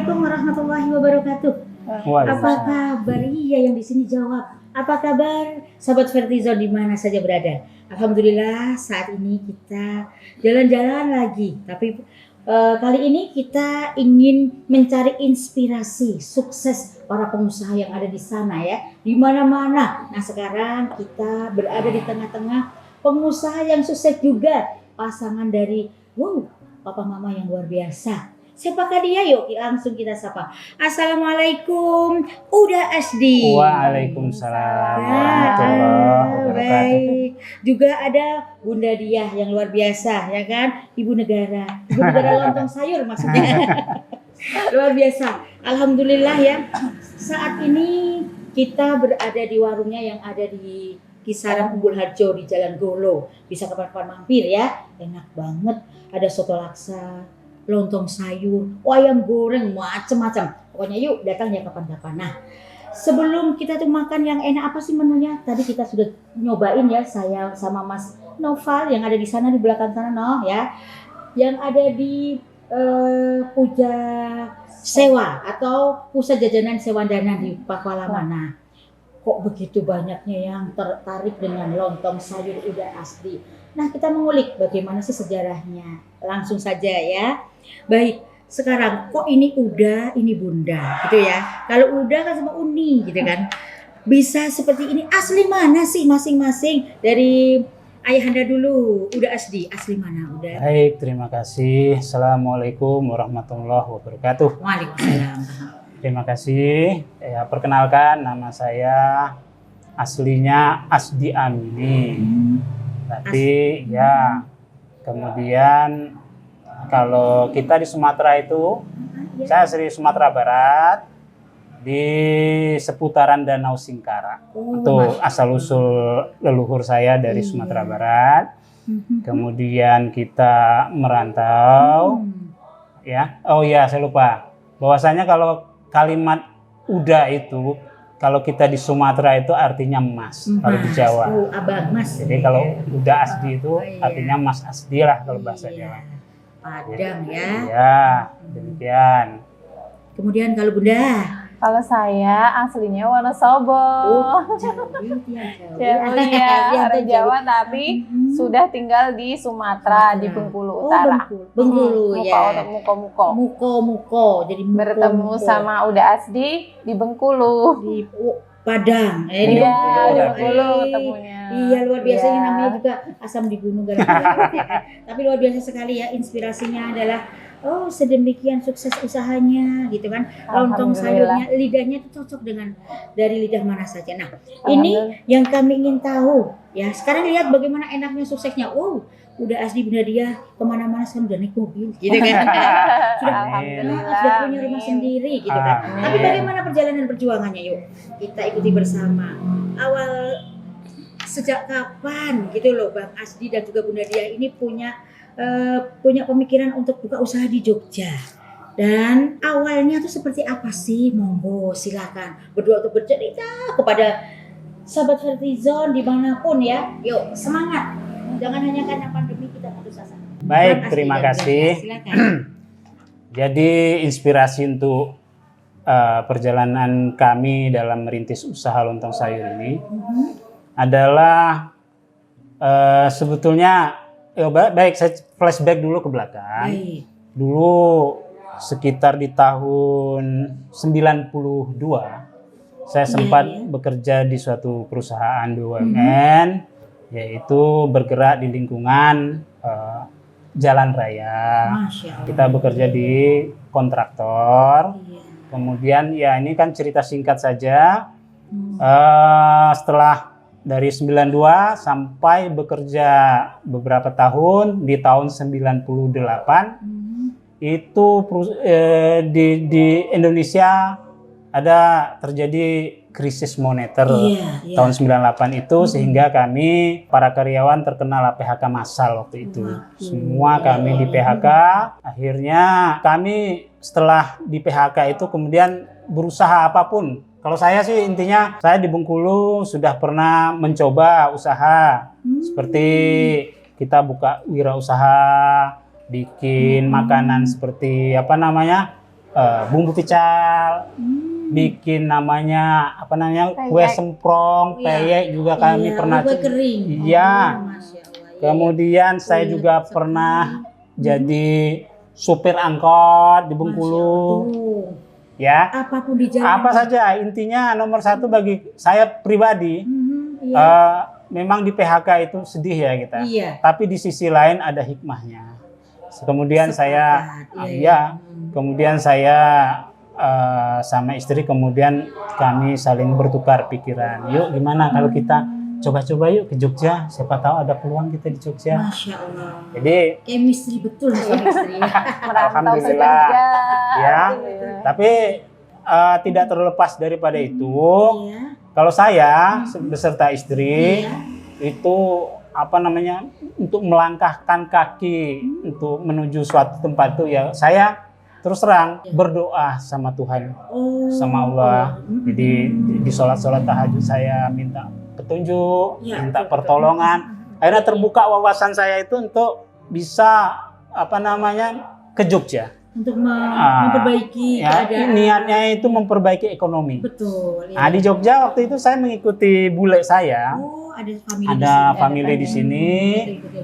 Assalamualaikum warahmatullahi wabarakatuh. Apa kabar? Iya, yang di sini jawab. Apa kabar, sahabat Vertizon di mana saja berada? Alhamdulillah saat ini kita jalan-jalan lagi. Tapi kali ini kita ingin mencari inspirasi sukses para pengusaha yang ada di sana ya, di mana-mana. Nah sekarang kita berada di tengah-tengah pengusaha yang sukses juga, pasangan dari papa mama yang luar biasa. Siapakah dia? Yuk langsung kita sapa. Assalamualaikum, Uda Asdi. Waalaikumsalam warahmatullahi wabarakatuh. Baik. Juga ada Bunda Diah yang luar biasa, ya kan? Ibu negara lontong sayur maksudnya. Luar biasa. Alhamdulillah ya. Saat ini kita berada di warungnya yang ada di kisaran Umbul Harjo di Jalan Golo. Bisa kapan-kapan mampir ya. Enak banget. Ada soto laksa, lontong sayur, ayam goreng, macam-macam. Pokoknya yuk datang ya kapan-kapan. Nah, sebelum kita tuh makan yang enak, apa sih menunya? Tadi kita sudah nyobain ya, saya sama Mas Noval yang ada di sana di belakang sana, noh ya. Yang ada di Puja Sewa atau Pusat Jajanan Sewandana di Pakualaman. Nah, kok begitu banyaknya yang tertarik dengan lontong sayur Uda Asdi. Nah, kita mengulik bagaimana sih sejarahnya. Langsung saja ya. Baik, sekarang kok ini Uda, ini Bunda gitu ya. Kalau Uda kan sama Uni gitu kan. Bisa seperti ini, asli mana sih masing-masing? Dari ayahanda dulu, Uda Asdi, asli mana Uda? Baik, terima kasih. Assalamualaikum warahmatullahi wabarakatuh. Waalaikumsalam. Terima kasih. Ya, perkenalkan nama saya aslinya Asdi Amini. Tapi ya kemudian kalau kita di Sumatera itu, saya asli Sumatera Barat di seputaran Danau Singkara. Itu asal usul leluhur saya dari Sumatera Barat. Kemudian kita merantau. Ya, oh ya saya lupa. Bahwasanya kalau kalimat Uda itu kalau kita di Sumatera itu artinya emas, kalau di Jawa. Abang Mas. Jadi kalau Uda Asdi itu artinya Mas Asdi lah kalau bahasa Jawa. Padang ya. Ya, demikian. Kemudian kalau Bunda? Kalau saya aslinya Wonosobo. Orang Jawa tapi sudah tinggal di Sumatera, di Bengkulu Utara. Bengkulu ya. Muko. Jadi bertemu sama Uda Asdi di Bengkulu. Di Padang. Di Bengkulu ketemunya. Iya, luar biasa ini namanya juga asam di gunung gara-gara. Tapi luar biasa sekali ya, inspirasinya adalah sedemikian sukses usahanya gitu kan. Lontong sayurnya, lidahnya itu cocok dengan dari lidah mana saja. Nah, ini yang kami ingin tahu ya. Sekarang lihat bagaimana enaknya suksesnya. Udah Asdi Bunda Diah kemana-mana sekarang udah naik mobil gitu kan. sudah punya rumah sendiri gitu kan. Tapi bagaimana perjalanan perjuangannya, yuk kita ikuti bersama. Awal sejak kapan gitu loh Bang Asdi dan juga Bunda Diah ini punya pemikiran untuk buka usaha di Jogja. Dan awalnya tuh seperti apa sih? Monggo silakan berdua untuk bercerita kepada sahabat Vertizon dimanapun ya. Yuk semangat, jangan hanya karena pandemi kita putus asa. Baik, terima kasih. Jadi inspirasi untuk perjalanan kami dalam merintis usaha lontong sayur ini adalah sebetulnya baik saya flashback dulu ke belakang. Dulu sekitar di tahun 92 saya sempat bekerja di suatu perusahaan BUMN yaitu bergerak di lingkungan jalan raya. Kita bekerja di kontraktor. Kemudian ya ini kan cerita singkat saja. Setelah dari 92 sampai bekerja beberapa tahun di tahun 98 itu di Indonesia ada terjadi krisis moneter tahun 98 itu sehingga kami para karyawan terkena PHK massal waktu itu. Semua kami di PHK. Akhirnya kami setelah di PHK itu kemudian berusaha apapun. Kalau saya sih intinya saya di Bengkulu sudah pernah mencoba usaha seperti kita buka wirausaha, bikin makanan seperti apa namanya bumbu pecel, bikin namanya apa namanya kue Peyek. semprong, Iya. peyek juga kami Iya, pernah. kue kering. Iya. Masya Allah. Iya, Kemudian saya Kue juga seperti- pernah jadi supir angkot di Masya Bengkulu, Allah. Tuh, ya. apapun di jalan. Apa saja intinya nomor satu bagi saya pribadi, Iya. memang di PHK itu sedih ya kita. Iya. Tapi di sisi lain ada hikmahnya. Kemudian saya, Sepakat. iya, kemudian saya sama istri kemudian kami saling bertukar pikiran. Yuk gimana kalau kita coba-coba yuk ke Jogja, siapa tahu ada peluang kita di Jogja. Masya Allah. Jadi Chemistry betul nih suami istri. Merantau ke Alhamdulillah. Jogja. Ya. Gitu. tapi tidak terlepas daripada itu, Iya. kalau saya beserta istri Iya. itu apa namanya untuk melangkahkan kaki untuk menuju suatu tempat itu ya saya terus terang berdoa sama Tuhan, Oh. sama Allah. Jadi di sholat-sholat tahajud saya minta petunjuk, Ya, minta betul. pertolongan. Akhirnya terbuka wawasan saya itu untuk bisa apa namanya ke Jogja. Untuk memperbaiki Ya, keadaan. niatnya itu memperbaiki ekonomi. Betul. Ya. Nah, di Jogja waktu itu saya mengikuti bule saya. Oh, ada family Ada family di sini.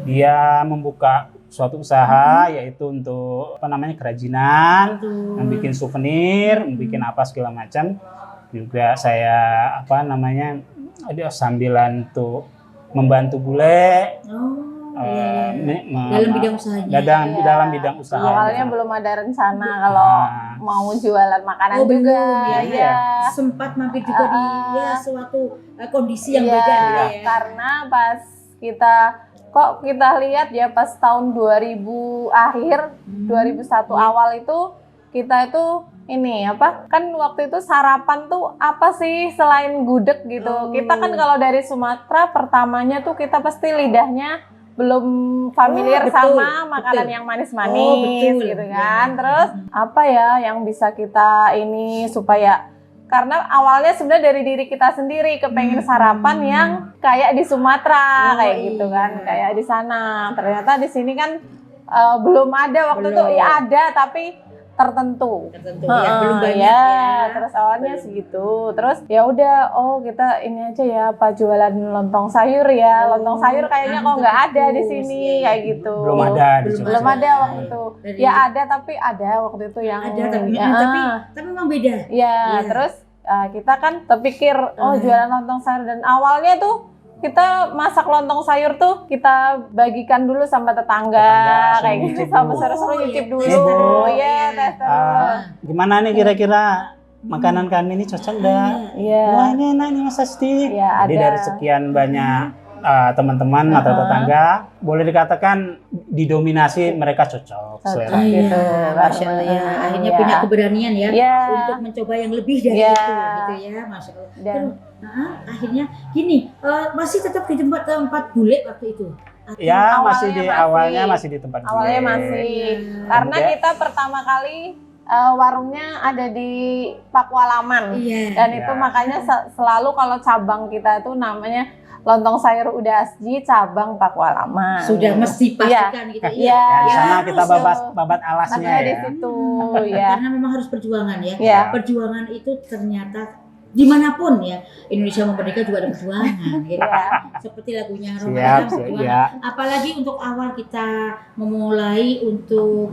Dia membuka suatu usaha yaitu untuk apa namanya kerajinan, membuat souvenir, membuat apa segala macam. Juga saya apa namanya ada sambilan untuk membantu bule dalam bidang usahanya. dalam bidang usaha. Awalnya belum ada rencana kalau mau jualan makanan belum, juga. ya. Iya. Sempat mampir juga di ya, suatu kondisi yang Iya, beda gitu ya. karena pas kita lihat ya pas tahun 2000 akhir 2001 awal itu kita itu ini apa kan waktu itu sarapan tuh apa sih selain gudeg gitu. Oh. Kita kan kalau dari Sumatera pertamanya tuh kita pasti lidahnya belum familiar betul, sama makanan betul. yang manis-manis Oh, betul. gitu kan. Iya. Terus apa ya yang bisa kita ini supaya karena awalnya sebenarnya dari diri kita sendiri kepengen sarapan yang kayak di Sumatera Oh, kayak gitu iya. kan kayak di sana. Ternyata di sini kan belum ada waktu itu Belum. ya ada tapi tertentu. Ya, belum banyak ya. ya. Terus awalnya Belum. segitu. Terus ya udah, oh kita ini aja ya, apa jualan lontong sayur ya. Oh, Lontong sayur kayaknya kok nggak ada di sini iya, kayak gitu. Belum ada di Belum Jogja. Belum ada waktu itu. Dari- Ya ada tapi ada waktu itu yang Ada tapi ya, tapi memang beda. ya, Iya. terus kita kan terpikir oh Hmm. jualan lontong sayur dan awalnya tuh kita masak lontong sayur tuh kita bagikan dulu sama tetangga, Tetangga, kayak suruh gitu nyicip sama dulu. seru-seru Oh, nyicip iya, dulu. tes dulu. Ya, Iya. tes dulu. Gimana nih kira-kira makanan kami ini cocok nggak? Iya. Wah ini enak nih Mas Asti. Iya, Jadi ada. dari sekian banyak teman-teman atau tetangga, boleh dikatakan didominasi mereka cocok. selera. Cocok. Iya, Gitu, Masya Allah ya. bareng-bareng. Akhirnya Iya. punya keberanian ya Iya. untuk mencoba yang lebih dari Iya. itu, gitu ya, Masya Allah. Dan- Terus, akhirnya gini, masih tetap di tempat bule waktu itu. Atau- Ya Awalnya masih di masih. awalnya masih di tempat Awalnya gue. masih Iya. karena Kemudian- kita pertama kali warungnya ada di Pakualaman. Iya. Dan Ya. itu makanya selalu kalau cabang kita itu namanya lontong sayur Udasji cabang Pakualaman. Sudah mesti pastikan gitu Iya. Ya, di sana harus kita dong. babat alasnya Ada di ya. situ ya. Karena memang harus perjuangan ya. Iya. Perjuangan itu ternyata dimanapun ya, Indonesia Merdeka juga ada perjuangan gitu. Iya. Seperti lagunya Siap, Ramadan siap, perjuangan. ya. Apalagi untuk awal kita memulai untuk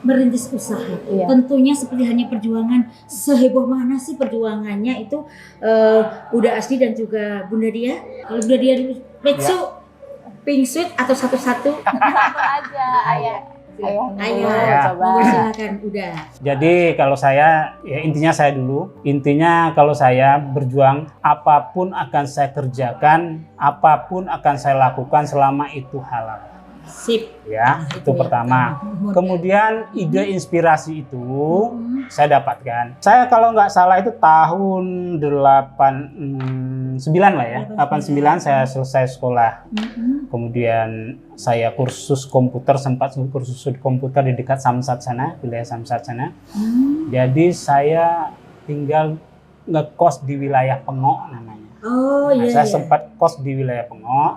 merintis usaha. Iya. Tentunya seperti hanya perjuangan, seheboh mana sih perjuangannya itu Uda Asli dan juga Bunda Dia. Kalau Bunda Dia dulu Petsu, Pink Sweet atau satu-satu. Satu aja ayah. Ayah Ayo, dulu, Ya. coba. monggo silakan Uda. Jadi kalau saya, ya intinya saya dulu. Intinya kalau saya berjuang, apapun akan saya kerjakan, apapun akan saya lakukan selama itu halal. Sip. Ya, itu yang pertama. pertama. Kemudian ide inspirasi itu Hmm. saya dapatkan. Saya kalau nggak salah itu tahun 89 lah ya. 89 saya selesai sekolah. Hmm. Kemudian saya kursus komputer, sempat kursus komputer di dekat Samsat sana, wilayah Samsat sana. Hmm. Jadi saya tinggal ngekos di wilayah Pengok namanya. Oh Nah, iya. saya iya. sempat kos di wilayah Pengok.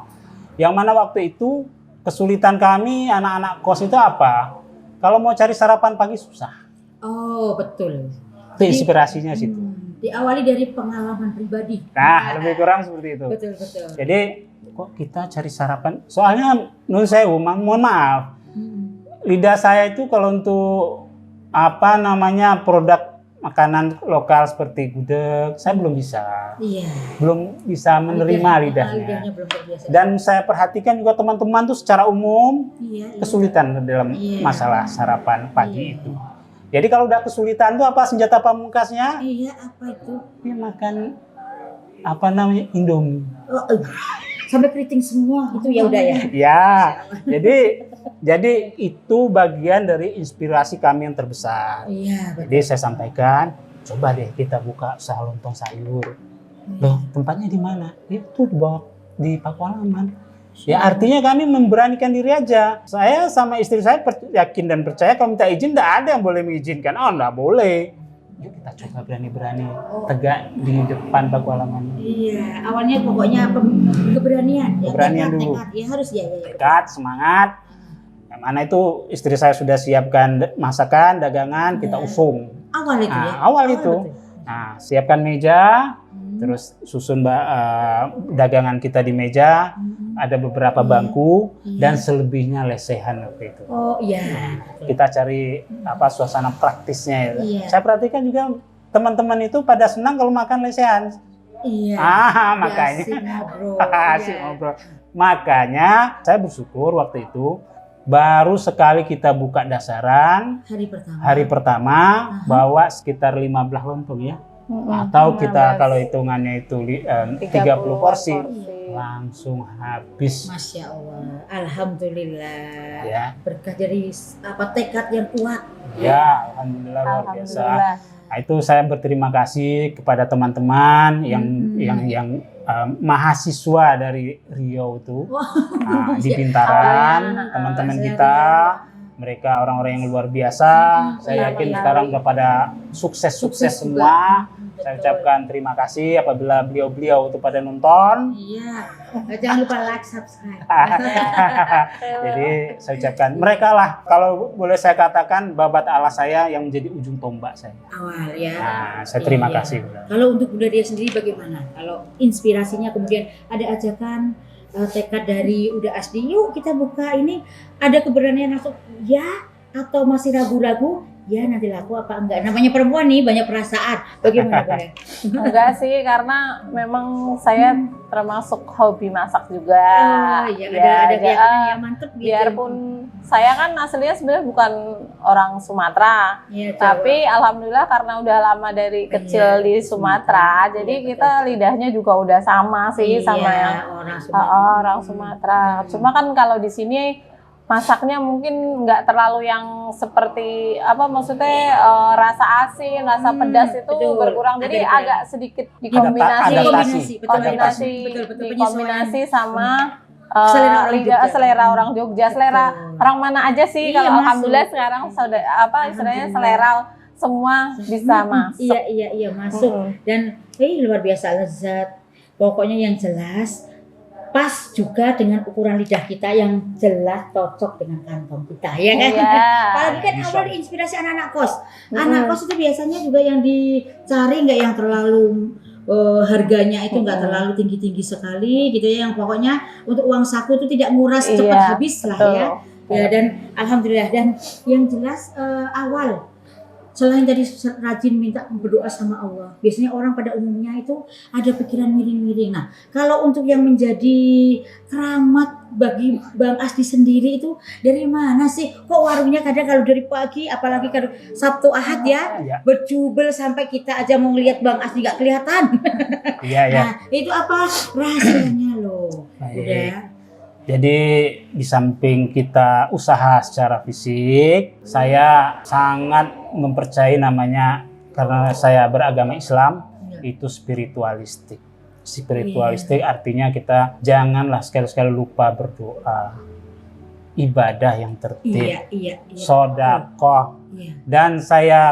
Yang mana waktu itu kesulitan kami anak-anak kos itu apa? Kalau mau cari sarapan pagi susah. Oh Oh, betul. Itu inspirasinya situ. Diawali dari pengalaman pribadi. Nah, lebih kurang seperti itu. Betul, betul. Jadi kok kita cari sarapan? Soalnya nun sewu, mohon maaf, lidah saya itu kalau untuk apa namanya produk makanan lokal seperti gudeg, saya belum bisa. Iya. Belum bisa menerima lidahnya. Lidahnya belum terbiasa. Dan saya perhatikan juga teman-teman tuh secara umum Iya, kesulitan dalam Iya. masalah sarapan pagi Iya. itu. Jadi kalau udah kesulitan tuh apa senjata pamungkasnya? Iya, apa itu? Dia makan apa namanya Indomie. Oh, sampai keriting semua itu ya udah ya. Ya, jadi itu bagian dari inspirasi kami yang terbesar. Iya, betul. Jadi saya sampaikan, coba deh kita buka usaha lontong sayur. Loh, tempatnya di mana? Itu di Pakualaman. Ya artinya kami memberanikan diri aja. Saya sama istri saya yakin dan percaya kalau minta izin tidak ada yang boleh mengizinkan. Oh, enggak boleh. Yuk kita coba berani-berani tegak di depan Pakualaman. Iya, awalnya pokoknya keberanian. Keberanian tekad, dulu. tekad. Ya harus ya. Tekad, semangat. Yang mana itu istri saya sudah siapkan masakan, dagangan, kita usung. Awal itu ya. Awal itu. betul. Nah, siapkan meja, terus susun dagangan kita di meja, ada beberapa bangku dan selebihnya lesehan waktu itu. Oh iya. Kita cari suasana praktisnya. Iya. Saya perhatikan juga teman-teman itu pada senang kalau makan lesehan. Iya. Makanya Asik ngobrol. asik Iya. ngobrol. Makanya saya bersyukur waktu itu baru sekali kita buka dasaran Hari pertama. bawa sekitar 15 lontong ya. Atau kita kalau hitungannya itu 30 porsi langsung habis. Masya Allah. Alhamdulillah. Ya. Berkah dari tekad yang kuat. Ya, alhamdulillah luar biasa. Nah, itu saya berterima kasih kepada teman-teman yang mahasiswa dari Riau itu. Di Bintaran, teman-teman kita, mereka orang-orang yang luar biasa. Saya yakin sekarang udah pada sukses semua. Saya ucapkan terima kasih apabila beliau-beliau itu pada nonton. Iya. Jangan lupa like, subscribe. Jadi saya ucapkan mereka lah, kalau boleh saya katakan babat Allah saya yang menjadi ujung tombak saya. Awal ya. Nah, saya terima Iya. kasih. Kalau untuk Bunda Dia sendiri bagaimana? Kalau inspirasinya kemudian ada ajakan tekad dari Uda Asdi, yuk kita buka ini, ada keberanian langsung ya atau masih ragu-ragu? Ya nanti laku apa enggak? Namanya perempuan nih banyak perasaan. Bagaimana Bunda? Enggak sih, karena memang saya termasuk hobi masak juga. Oh iya, ada keyakinan yang mantep gitu. Biarpun saya kan aslinya sebenarnya bukan orang Sumatera, Ya, tapi alhamdulillah karena udah lama dari kecil di Sumatera, jadi kita lidahnya juga udah sama sih sama yang orang Sumatera. Cuma kan kalau di sini masaknya mungkin nggak terlalu yang seperti maksudnya rasa asin, rasa pedas itu berkurang, jadi agak sedikit dikombinasi sama selera orang Jogja, selera orang mana aja sih. Kalau alhamdulillah sekarang istilahnya selera semua bisa masuk. Iya masuk. Dan luar biasa lezat. Pokoknya yang jelas pas juga dengan ukuran lidah kita yang jelas cocok dengan kantong kita, ya kan? Iya. Apalagi kan awal inspirasi anak-anak kos. Anak kos itu biasanya juga yang dicari nggak yang terlalu harganya itu nggak terlalu tinggi-tinggi sekali gitu ya. Yang pokoknya untuk uang saku itu tidak nguras cepat habis lah ya. Ya dan alhamdulillah, dan yang jelas awal selain tadi rajin minta berdoa sama Allah, biasanya orang pada umumnya itu ada pikiran miring-miring. Nah, kalau untuk yang menjadi keramat bagi Bang Asdi sendiri itu dari mana sih? Kok warungnya kadang kalau dari pagi, apalagi kalau Sabtu Ahad ya, berjubel sampai kita aja mau lihat Bang Asdi nggak kelihatan. Nah, itu apa rahasianya loh? Udah. Jadi di samping kita usaha secara fisik, saya sangat mempercayai namanya, karena saya beragama Islam, itu spiritualistik. Spiritualistik artinya kita janganlah sekali-sekali lupa berdoa, ibadah yang tertib, sedekah. Dan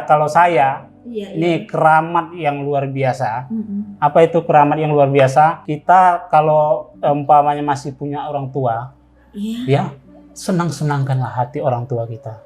kalau saya ini keramat yang luar biasa. Apa itu keramat yang luar biasa? Kita kalau umpamanya masih punya orang tua, ya senang-senangkanlah hati orang tua kita.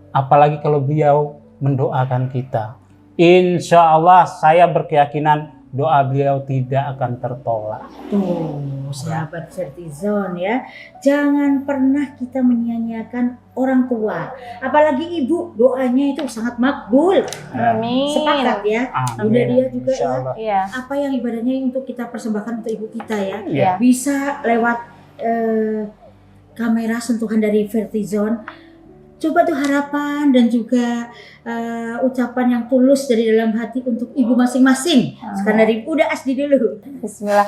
Apalagi kalau beliau mendoakan kita. Insya Allah saya berkeyakinan doa beliau tidak akan tertolak. Tuh, sahabat Vertizon ya, jangan pernah kita menyia-nyiakan orang tua, apalagi ibu, doanya itu sangat makbul. Amin. Sepakat ya. Amin. Udah dia juga Insya ya. Allah. Iya. Apa yang ibadahnya untuk kita persembahkan untuk ibu kita ya, Iya. bisa lewat kamera sentuhan dari Vertizon. Coba tuh harapan dan juga ucapan yang tulus dari dalam hati untuk ibu masing-masing. Sekarang dari udah Asdi dulu. Bismillah.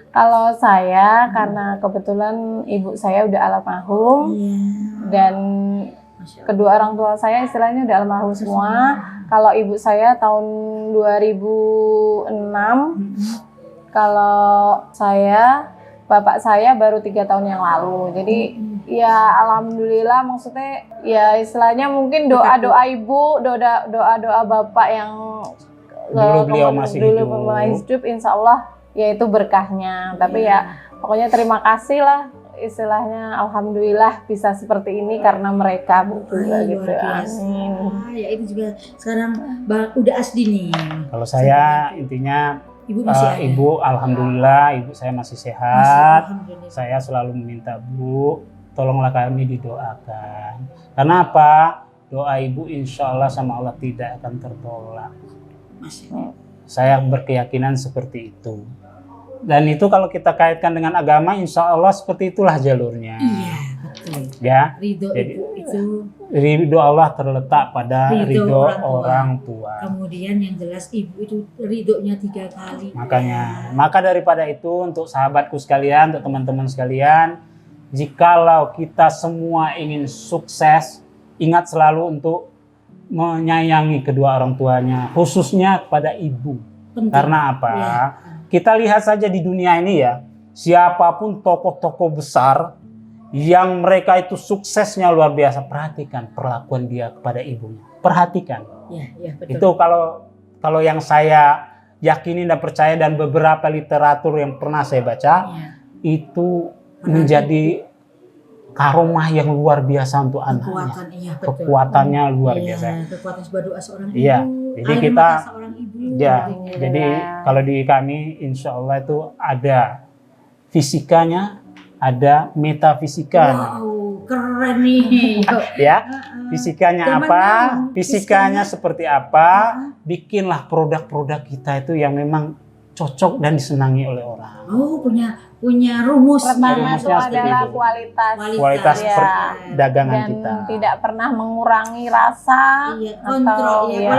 Kalau saya karena kebetulan ibu saya udah almarhum Iya. dan Masya Allah. kedua orang tua saya istilahnya udah almarhum semua. Kalau ibu saya tahun 2006, kalau bapak saya baru 3 tahun yang lalu. Jadi ya alhamdulillah, maksudnya ya istilahnya mungkin doa-doa ibu, doa-doa bapak yang Dulu beliau masih hidup. insya Allah ya itu berkahnya. Tapi ya pokoknya terima kasih lah, istilahnya alhamdulillah bisa seperti ini karena mereka juga Ay, gitu. luar biasa. Amin. Ya itu juga sekarang udah Asdi nih. Kalau saya intinya Ibu masih ada. ibu alhamdulillah ibu saya masih Masih, sehat. alhamdulillah. Saya selalu meminta Bu, tolonglah kami didoakan. Karena apa? Doa ibu insya Allah sama Allah tidak akan tertolak. Masya Allah. Saya berkeyakinan seperti itu. Dan itu kalau kita kaitkan dengan agama, insya Allah seperti itulah jalurnya. Iya, betul. Ya, Ridho Jadi, ibu itu, ridho Allah terletak pada Ridho ridho orang orang tua. kemudian yang jelas ibu itu ridhonya 3 kali. Maka daripada itu untuk sahabatku sekalian, untuk teman-teman sekalian, jikalau kita semua ingin sukses, ingat selalu untuk menyayangi kedua orang tuanya, khususnya kepada ibu. Penting. Karena apa? Iya. Kita lihat saja di dunia ini ya, siapapun tokoh-tokoh besar yang mereka itu suksesnya luar biasa, perhatikan perlakuan dia kepada ibunya. Perhatikan. Ya, betul. Itu kalau yang saya yakini dan percaya dan beberapa literatur yang pernah saya baca, Iya. itu menjadi karomah yang luar biasa untuk anaknya. Kekuatan, iya betul. Kekuatannya luar Iya, biasa. kekuatan sebuah doa seorang ibu. Iya, jadi air kita- mata seorang ibu. Ya, Gitu. jadi kalau di kami insya Allah itu ada fisikanya, ada metafisika. Wow, keren nih. Ya, fisikanya Zaman apa? now, Fisikanya fisikanya. seperti apa? Bikinlah produk-produk kita itu yang memang cocok dan disenangi oleh orang. Oh, punya rumusnya. Pertama itu rumusnya seperti adalah itu. kualitas. Kualitas Ya. perdagangan Dan kita. tidak pernah mengurangi rasa Iya, atau kontrol ya.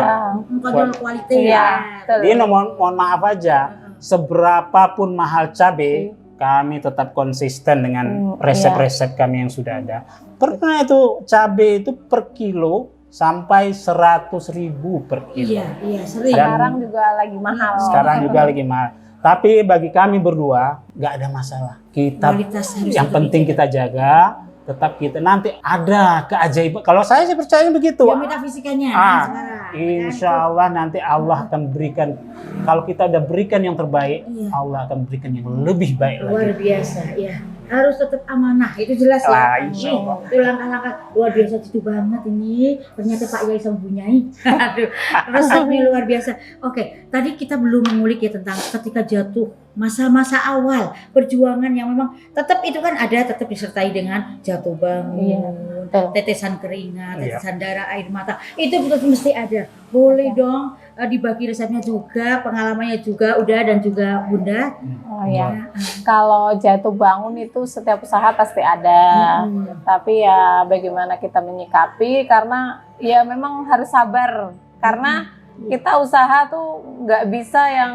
Kontrol kualitas. Iya, betul. Jadi mohon maaf aja, seberapapun mahal cabai, kami tetap konsisten dengan resep-resep kami yang sudah ada. Pernah itu cabai itu per kilo sampai 100.000 per kilo. Iya, sering. Sekarang juga lagi mahal. Sekarang juga lagi mahal. Tapi bagi kami berdua nggak ada masalah. Kita Kualitas harus yang tetap penting kita jaga, tetap kita nanti ada keajaiban. Kalau saya sih percaya begitu. Ya, metafisikanya sekarang. Insya Allah nanti Allah akan berikan. Kalau kita udah berikan yang terbaik, Iya. Allah akan berikan yang lebih baik Luar lagi. biasa, ya. Harus tetap amanah, itu jelas Ah, ya. insya Allah. Itu langkah-langkah luar biasa itu banget ini. Ternyata Pak Yai mempunyai. Aduh, resepnya luar biasa. Oke, tadi kita belum mengulik ya tentang ketika jatuh, masa-masa awal perjuangan yang memang tetap itu kan ada, tetap disertai dengan jatuh bangun, Iya, betul. tetesan keringat, Iya. tetesan darah, air mata. Itu betul mesti ada. Boleh dong dibagi resepnya juga, pengalamannya juga udah dan juga Bunda. Oh ya. Kalau jatuh bangun itu setiap usaha pasti ada. Tapi ya bagaimana kita menyikapi, karena ya memang harus sabar. Karena kita usaha tuh nggak bisa yang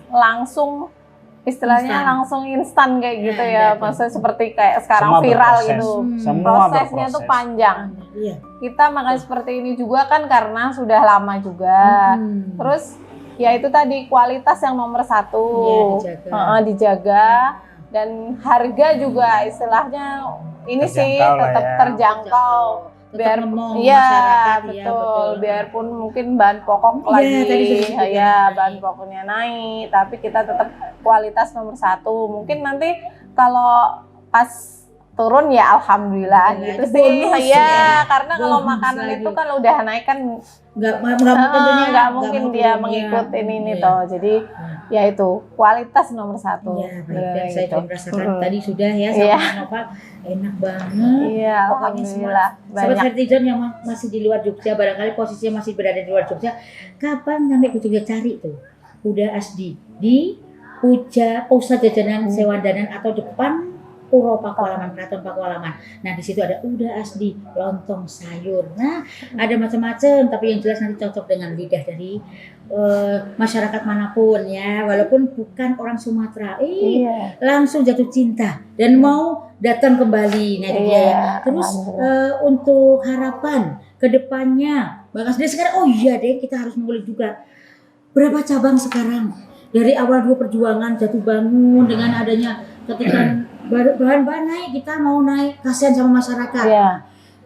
langsung istilahnya Instan. langsung instan kayak gitu Nah, ya. betul. Maksudnya seperti kayak sekarang Semua viral berproses. gitu. Semua Prosesnya tuh berproses. panjang. Iya. Kita makanya seperti ini juga kan karena sudah lama juga. Terus ya itu tadi kualitas yang nomor satu. Iya, dijaga. Dijaga. Dan harga juga istilahnya ini sih Terjangkau lah tetap ya. terjangkau. Tetap ngomong Iya, masyarakat, ya, betul. Biarpun mungkin bahan pokok Iya, lagi tadi sudah disebutkan ya naik. bahan pokoknya naik, tapi kita tetap kualitas nomor satu. Mungkin nanti kalau pas turun ya alhamdulillah Alhamdulillah, gitu itu sih. bonus Ya, ya. karena kalau Bonus makanan lagi. itu kan udah naik kan nggak tentunya nggak mungkin dia turun, mengikut ya. ini Iya. toh. Jadi ya itu kualitas nomor satu. Iya, baik. Dan Bener saya gitu. sudah merasakan Mm. tadi sudah ya sama Iya. Mas Noval, enak banget. Iya, Pokoknya alhamdulillah semua sahabat banyak. Vertijon yang masih di luar Jogja, barangkali posisinya masih berada di luar Jogja, kapan sampai ke Jogja cari tuh Uda Asdi di Pusat Jajanan Sewandanan atau depan Puro Pakualaman, Keraton Pakualaman. Nah, di situ ada Uda Asdi, lontong sayur. Nah, ada macam-macam, tapi yang jelas nanti cocok dengan lidah dari masyarakat manapun ya, walaupun bukan orang Sumatera. Iya. Langsung jatuh cinta dan mau datang kembali. Nah, itu dia ya. Iya, Terus alhamdulillah. untuk harapan ke depannya, Bang Asdi sekarang, oh iya deh, kita harus mengulik juga. Berapa cabang sekarang? Dari awal dua perjuangan jatuh bangun dengan adanya ketika bahan-bahan naik, kita mau naik, kasihan sama masyarakat. Iya.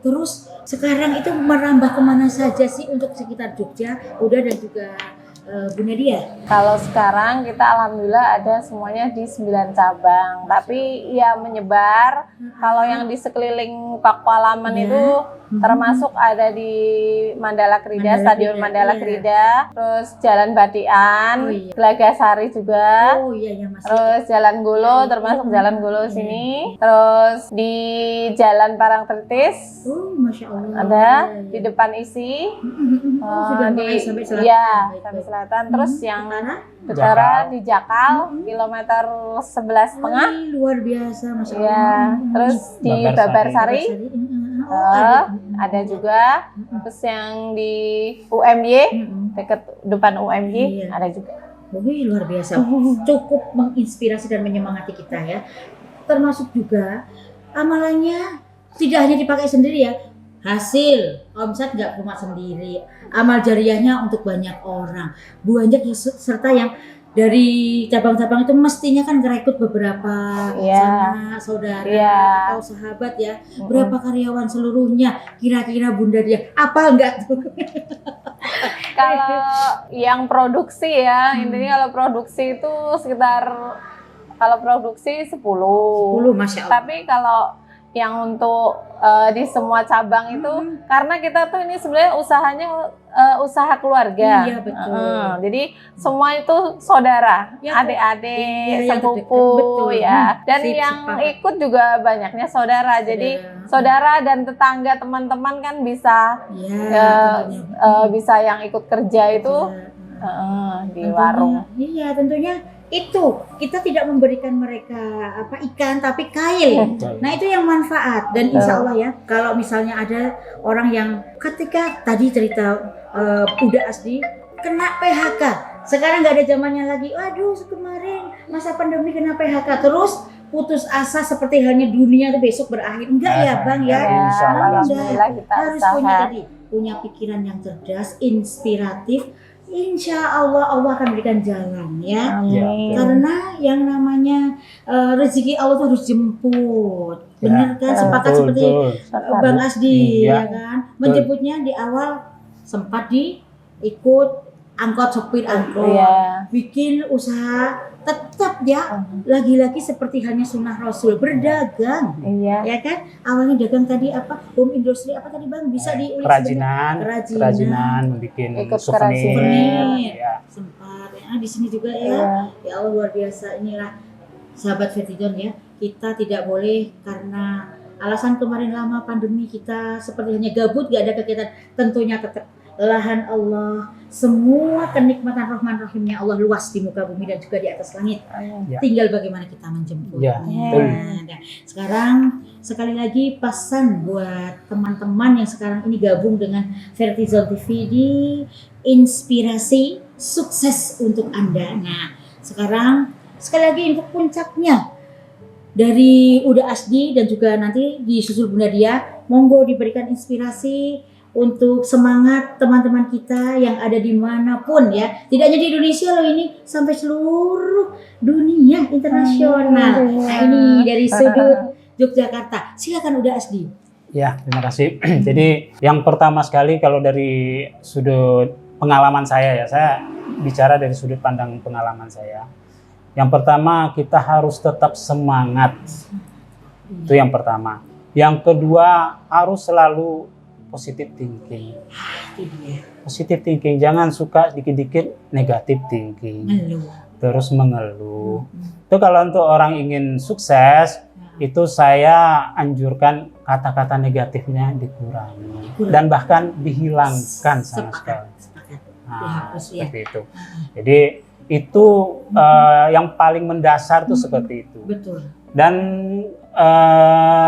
Terus sekarang itu merambah kemana saja sih untuk sekitar Jogja, Uda dan juga Bu Nadia? Kalau sekarang kita alhamdulillah ada semuanya di 9 cabang, tapi ya menyebar. Kalau yang di sekeliling Pakualaman Ya. itu termasuk ada di Mandala Krida, Stadion Mandala iya. Krida, terus Jalan Batian, Oh, iya. Gelagasari juga. Oh iya ya Mas. Terus Jalan Golo, termasuk Jalan Golo sini. Terus di Jalan Parangtritis Oh, Masya Allah. ada Iya, di iya. depan isi. Oh, sudah mulai sampai selatan. Iya, Baik, sampai baik. selatan. Terus yang Utara? utara di Jakal kilometer 11,5. Wih, luar biasa, Masya Allah. Iya. Terus di Babarsari. Babarsari Oh, ada juga. Terus yang di UMY Mm-mm. dekat depan UMY Iya. ada juga. Wih, luar biasa. Cukup menginspirasi dan menyemangati kita ya. Termasuk juga amalannya tidak hanya dipakai sendiri ya. Hasil omset nggak cuma sendiri. Amal jariahnya untuk banyak orang. Banyak serta yang dari cabang-cabang itu mestinya kan ngerekrut beberapa Iya. sanak saudara Iya. atau sahabat ya. Berapa karyawan seluruhnya? Kira-kira Bunda dia apa enggak tuh? Kalau yang produksi ya, intinya kalau produksi itu sekitar kalau produksi 10. 10, Masya Allah. Tapi kalau yang untuk di semua cabang itu karena kita tuh ini sebenarnya usahanya usaha keluarga. Iya, betul. Jadi semua itu saudara, Ya, adik-adik, iya, yang sepupu terdekat, betul. ya. Dan Sip, yang sepakat. ikut juga banyaknya saudara. Jadi saudara dan tetangga teman-teman kan bisa Ya, tentunya. bisa yang ikut kerja itu di Tentunya, warung. Iya, tentunya itu kita tidak memberikan mereka ikan tapi kail. Nah, itu yang manfaat dan insya Allah ya. Kalau misalnya ada orang yang ketika tadi cerita Uda Asdi kena PHK, sekarang nggak ada zamannya lagi. Waduh, kemarin masa pandemi kena PHK terus putus asa seperti halnya dunia itu besok berakhir. Enggak ya, Bang ya. Insya Allah. Alhamdulillah kita Harus usaha. punya pikiran yang cerdas, inspiratif. Insya Allah Allah akan berikan jalan ya. Amin. Karena yang namanya rezeki Allah itu harus jemput. Benar kan? Sepakat Betul, seperti betul. Bang Asdi Iya. ya kan? Menjemputnya di awal sempat ikut angkot, sopir angkot. Iya. Bikin usaha tetap ya lagi-lagi seperti halnya sunnah Rasul berdagang. Iya. Ya kan? Awalnya dagang tadi apa? Home industry apa tadi Bang? Bisa diulik Kerajinan, bikin Ikut souvenir. Souvenir. Ya. Sempat ya di sini juga ya. Iya. Ya Allah luar biasa, inilah sahabat Vertijon ya. Kita tidak boleh karena alasan kemarin lama pandemi kita seperti hanya gabut, gak ada kegiatan. Tentunya tetap lahan Allah, semua kenikmatan Rahman Rahimnya Allah luas di muka bumi dan juga di atas langit. Ya. Tinggal bagaimana kita menjemputnya. Ya, betul. Nah, sekarang sekali lagi pesan buat teman-teman yang sekarang ini gabung dengan Vertijon TV di inspirasi sukses untuk Anda. Nah, sekarang sekali lagi untuk puncaknya dari Uda Asdi dan juga nanti disusul Bunda Dia, monggo diberikan inspirasi untuk semangat teman-teman kita yang ada dimanapun ya, tidak hanya di Indonesia loh, ini sampai seluruh dunia internasional. Nah, ini dari sudut Yogyakarta, silakan Uda Asdi. Ya, terima kasih. Jadi yang pertama sekali kalau dari sudut pengalaman saya ya, saya bicara dari sudut pandang pengalaman saya. Yang pertama kita harus tetap semangat. Itu yang pertama. Yang kedua, harus selalu positive thinking. Itu dia. Positive thinking, jangan suka dikit-dikit negative thinking. Ngeluh. Terus mengeluh. Itu kalau untuk orang ingin sukses, itu saya anjurkan kata-kata negatifnya dikurangi dan bahkan dihilangkan sama sekali. Sepakat. Nah, Dihapus, ya. seperti itu. Jadi itu yang paling mendasar tuh seperti itu. Betul. Dan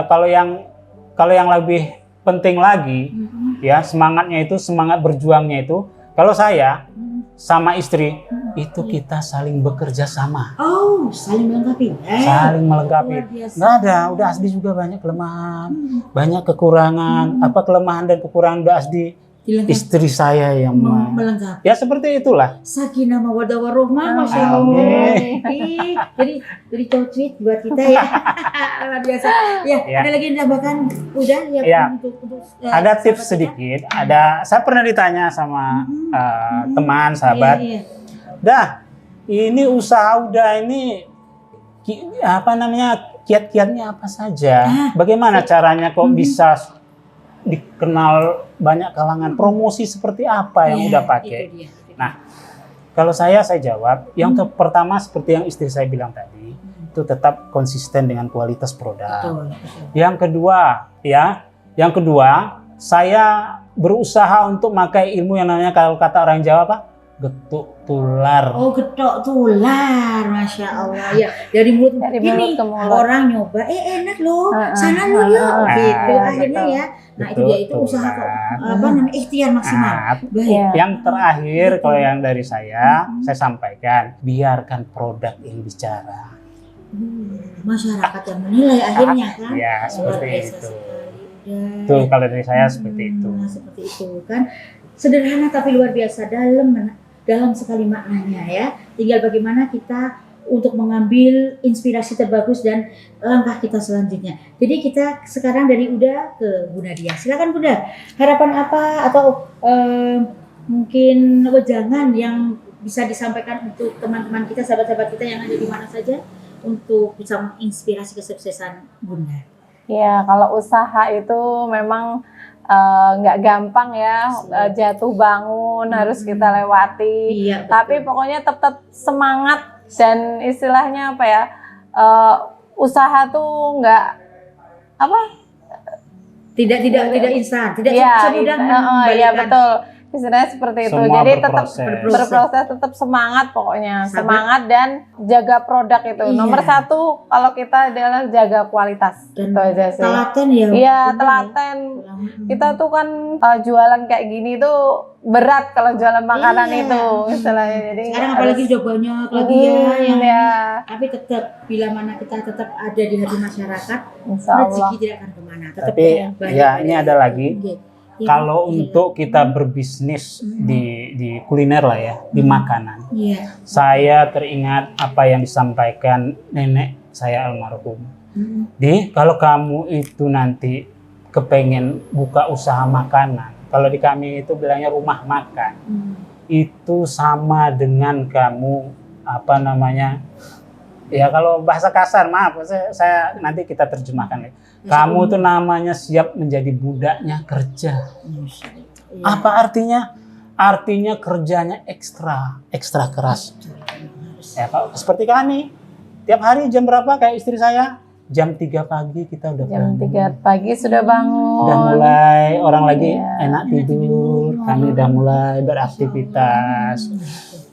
kalau yang lebih penting lagi, ya semangatnya itu, semangat berjuangnya itu, kalau saya sama istri itu kita saling bekerja sama. Oh, saling melengkapi. Saling melengkapi. Luar biasa. Nggak ada, udah Asdi juga banyak kelemahan, banyak kekurangan. Apa kelemahan dan kekurangan udah Asdi? Dilengkapi. Istri saya yang Melengkapi. ya seperti itulah. Sakinah mawaddah warahmah, masya Allah. Amin. Ih, jadi cocok buat kita ya. Luar biasa. Ya, Ya. ada lagi yang ditambahkan udah ya, Ya. untuk Ada sahabat tips kita? sedikit. Saya pernah ditanya sama teman, sahabat. Iya, iya. Dah, ini usaha udah ini kiat-kiatnya apa saja? Bagaimana caranya kok bisa dikenal banyak kalangan? Promosi seperti apa yang Iya, udah pakai? itu dia. Nah, kalau saya jawab, yang pertama seperti yang istri saya bilang tadi, itu tetap konsisten dengan kualitas produk. Betul, betul. Yang kedua, saya berusaha untuk memakai ilmu yang namanya, kalau kata orang Jawa apa? Getuk tular. Oh, getok tular, masya Allah ya. Dari mulut Dari mulut ke mulut. orang nyoba, enak loh, sana lu yuk, gitu akhirnya ya. Nah itu dia, itu usaha kok, apa namanya, ikhtiar maksimal. Nah, Baik. Iya. yang terakhir kalau yang dari saya sampaikan, biarkan produk yang bicara. Masyarakat yang menilai akhirnya kan. Ya, Luar seperti biasa itu. sekali. Itu kalau dari saya seperti itu. Nah, seperti itu kan. Sederhana tapi luar biasa, dalam sekali maknanya ya. Tinggal bagaimana kita untuk mengambil inspirasi terbagus dan langkah kita selanjutnya. Jadi kita sekarang dari Uda ke Bu Nadia. Silakan Bunda. Harapan apa atau mungkin wejangan yang bisa disampaikan untuk teman-teman kita, sahabat-sahabat kita yang ada di mana saja untuk bisa menginspirasi kesuksesan Bunda. Ya, kalau usaha itu memang nggak gampang ya, jatuh bangun harus kita lewati. Iya, betul. Tapi pokoknya tetap semangat, dan istilahnya apa ya, usaha tuh nggak apa? Tidak instan, tidak Ya, semudah iya membalikan. betul. Istilahnya seperti itu. Semua Jadi tetap berproses. berproses, tetap semangat pokoknya. Sabar. Semangat dan jaga produk itu. Iya. Nomor satu kalau kita adalah jaga kualitas. Dan Itu aja sih. telaten ya. Iya, Bunda, telaten. ya. Kita tuh kan jualan kayak gini tuh berat kalau jualan makanan Iya. itu istilahnya. Jadi Sekarang apalagi sudah banyak lagi ya yang ya, tapi tetap bila mana kita tetap ada di hati masyarakat, insya Allah. rezeki tidak akan kemana. Tetap Tapi banyak ya dari- ini ada lagi. Oke. Ya, Kalau iya. untuk kita berbisnis di kuliner lah ya, di makanan. Iya. Saya teringat apa yang disampaikan nenek saya almarhum. Kalau kamu itu nanti kepengen buka usaha makanan, kalau di kami itu bilangnya rumah makan, itu sama dengan kamu apa namanya? Ya kalau bahasa kasar, maaf, saya nanti kita terjemahkan. Kamu tuh namanya siap menjadi budaknya kerja. Iya. Apa artinya? Artinya kerjanya ekstra keras. Ya, Pak, seperti kami, tiap hari jam berapa kayak istri saya? Jam 3 pagi kita udah Jam bangun. 3 pagi sudah bangun. Udah mulai, orang lagi Iya. enak tidur, kami udah mulai beraktivitas.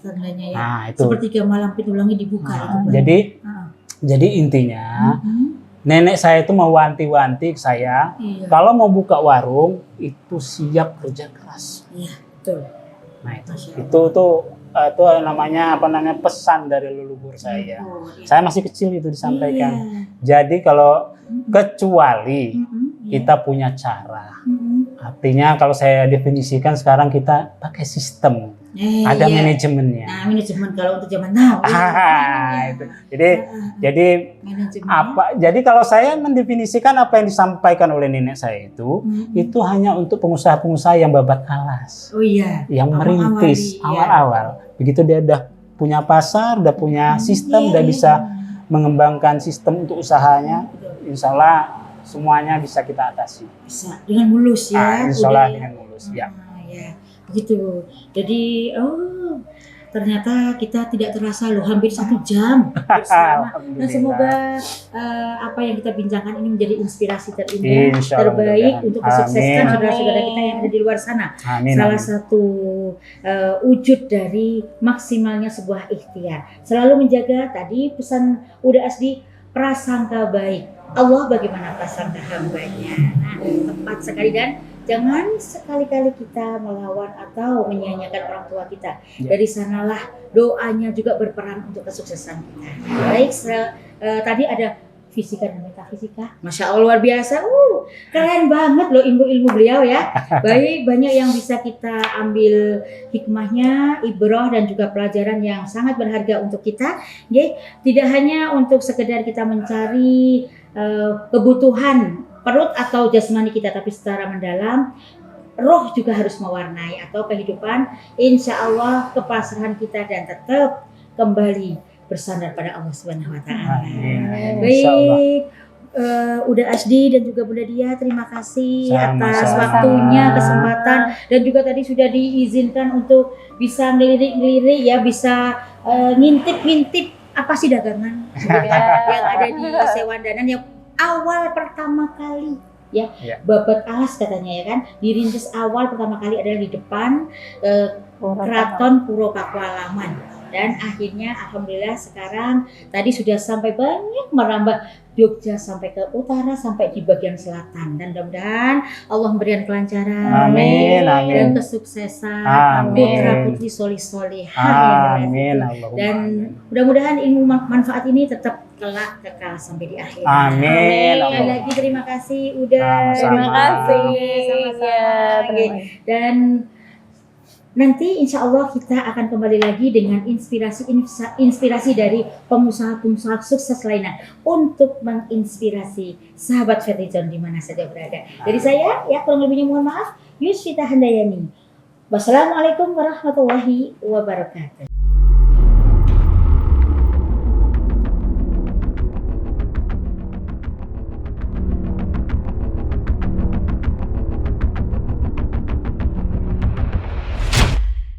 Tandanya ya. Nah, itu. Sepertiga malam pintu langit dibuka Nah, itu. Bang. jadi intinya nenek saya itu mewanti-wanti saya, Iya. kalau mau buka warung itu siap kerja keras. Iya, betul. Nah, Masya Allah. itu namanya apa namanya pesan dari leluhur saya. Oh, iya. Saya masih kecil itu disampaikan. Iya. Jadi kalau kecuali Iya. kita punya cara. Mm-mm. Artinya kalau saya definisikan sekarang kita pakai sistem. Ada Iya. manajemennya. Nah, manajemen kalau untuk zaman now. Itu. Jadi manajemen. Jadi kalau saya mendefinisikan apa yang disampaikan oleh nenek saya itu hanya untuk pengusaha-pengusaha yang babat alas, Oh iya. yang Awal-awal, merintis iya. awal-awal. Begitu dia udah punya pasar, udah punya sistem, Iya, udah iya. bisa mengembangkan sistem untuk usahanya, insya Allah semuanya bisa kita atasi. Bisa dengan mulus ya. Insya Allah udah dengan mulus. Ya. Ya, begitu. Jadi, ternyata kita tidak terasa loh, hampir 1 jam bersama. Dan semoga apa yang kita bincangkan ini menjadi inspirasi terindah, Insya Allah, terbaik mudah-mudahan. untuk kesuksesan Amin. saudara-saudara kita yang ada di luar sana. Amin. Salah Amin. satu wujud dari maksimalnya sebuah ikhtiar. Selalu menjaga tadi pesan Uda Asdi, prasangka baik. Allah bagaimana prasangka hambanya. Nah, tepat sekali, dan jangan sekali-kali kita melawan atau menyia-nyiakan orang tua kita. Ya. Dari sanalah doanya juga berperan untuk kesuksesan kita. Baik, tadi ada fisika dan metafisika. Masya Allah, luar biasa. Keren banget loh ilmu-ilmu beliau ya. Baik, banyak yang bisa kita ambil hikmahnya, ibrah, dan juga pelajaran yang sangat berharga untuk kita. Tidak hanya untuk sekedar kita mencari kebutuhan perut atau jasmani kita, tapi secara mendalam roh juga harus mewarnai atau kehidupan, insya Allah kepasrahan kita, dan tetap kembali bersandar pada Allah Subhanahu Wa Taala. Amin. Baik, Uda Asdi dan juga Bunda Dia, terima kasih atas Sama-sama. waktunya, kesempatan, dan juga tadi sudah diizinkan untuk bisa ngelirik-ngelirik ya, bisa ngintip-ngintip apa sih dagangan yang ada di Sewandanan yang awal pertama kali ya, babat alas katanya ya kan, dirintis awal pertama kali adalah di depan Keraton Puro Pakualaman, dan akhirnya alhamdulillah sekarang tadi sudah sampai banyak merambah Jogja sampai ke utara, sampai di bagian selatan, dan mudah-mudahan Allah memberikan kelancaran Amin, amin. dan kesuksesan, Amin. putra putri solih-solihah, Amin. dan mudah-mudahan ilmu manfaat ini tetap kelak kekal sampai di akhir. Amin. Sekali lagi terima kasih udah. Sama-sama. Terima kasih. Sama-sama. Ya, terima kasih. Dan nanti insya Allah kita akan kembali lagi dengan inspirasi dari pengusaha-pengusaha sukses lainnya untuk menginspirasi sahabat Fadlizon di mana saja berada. Dari saya, ya kurang lebihnya mohon maaf, Yusfita Handayani. Wassalamualaikum warahmatullahi wabarakatuh.